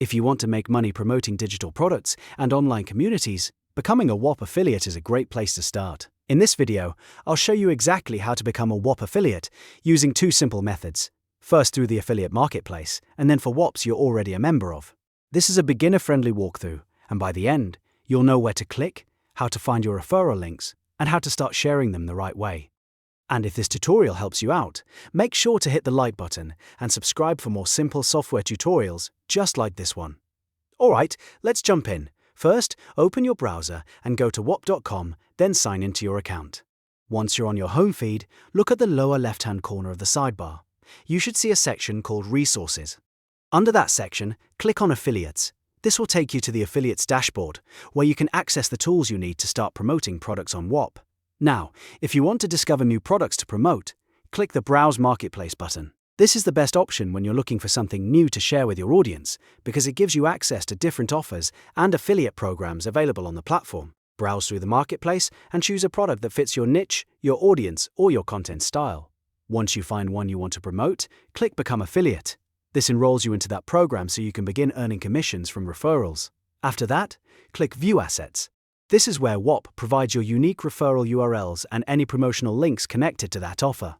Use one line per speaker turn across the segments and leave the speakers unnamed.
If you want to make money promoting digital products and online communities, becoming a Whop affiliate is a great place to start. In this video, I'll show you exactly how to become a Whop affiliate using two simple methods. First through the affiliate marketplace, and then for Whops you're already a member of. This is a beginner-friendly walkthrough, and by the end, you'll know where to click, how to find your referral links, and how to start sharing them the right way. And if this tutorial helps you out, make sure to hit the like button and subscribe for more simple software tutorials just like this one. Alright, let's jump in. First, open your browser and go to whop.com, then sign into your account. Once you're on your home feed, look at the lower left-hand corner of the sidebar. You should see a section called Resources. Under that section, click on Affiliates. This will take you to the Affiliates dashboard, where you can access the tools you need to start promoting products on Whop. Now, if you want to discover new products to promote, click the Browse Marketplace button. This is the best option when you're looking for something new to share with your audience, because it gives you access to different offers and affiliate programs available on the platform. Browse through the marketplace and choose a product that fits your niche, your audience, or your content style. Once you find one you want to promote, click Become Affiliate. This enrolls you into that program so you can begin earning commissions from referrals. After that, click View Assets. This is where Whop provides your unique referral URLs and any promotional links connected to that offer.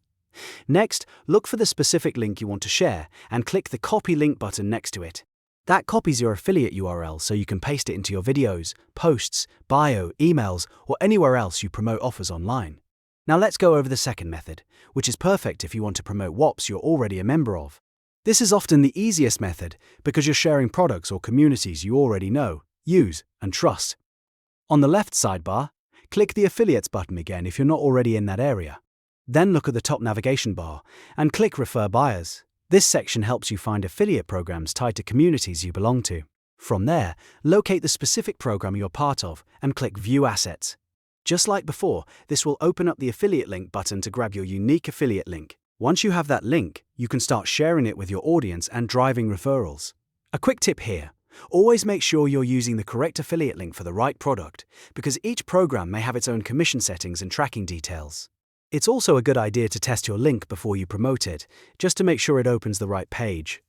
Next, look for the specific link you want to share and click the Copy Link button next to it. That copies your affiliate URL so you can paste it into your videos, posts, bio, emails, or anywhere else you promote offers online. Now let's go over the second method, which is perfect if you want to promote Whops you're already a member of. This is often the easiest method because you're sharing products or communities you already know, use, and trust. On the left sidebar, click the Affiliates button again if you're not already in that area. Then look at the top navigation bar and click Refer Buyers. This section helps you find affiliate programs tied to communities you belong to. From there, locate the specific program you're part of and click View Assets. Just like before, this will open up the affiliate link button to grab your unique affiliate link. Once you have that link, you can start sharing it with your audience and driving referrals. A quick tip here. Always make sure you're using the correct affiliate link for the right product, because each program may have its own commission settings and tracking details. It's also a good idea to test your link before you promote it, just to make sure it opens the right page.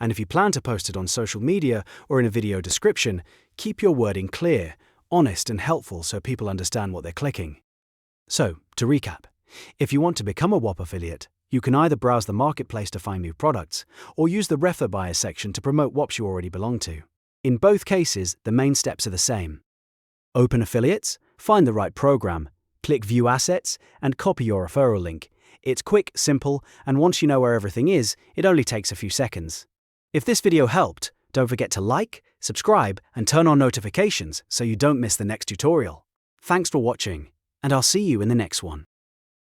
And if you plan to post it on social media or in a video description, keep your wording clear, honest and helpful so people understand what they're clicking. So, to recap, if you want to become a Whop affiliate, you can either browse the marketplace to find new products, or use the Refer Buyer section to promote Whops you already belong to. In both cases, the main steps are the same. Open affiliates, find the right program, click View Assets, and copy your referral link. It's quick, simple, and once you know where everything is, it only takes a few seconds. If this video helped, don't forget to like, subscribe, and turn on notifications so you don't miss the next tutorial. Thanks for watching, and I'll see you in the next one.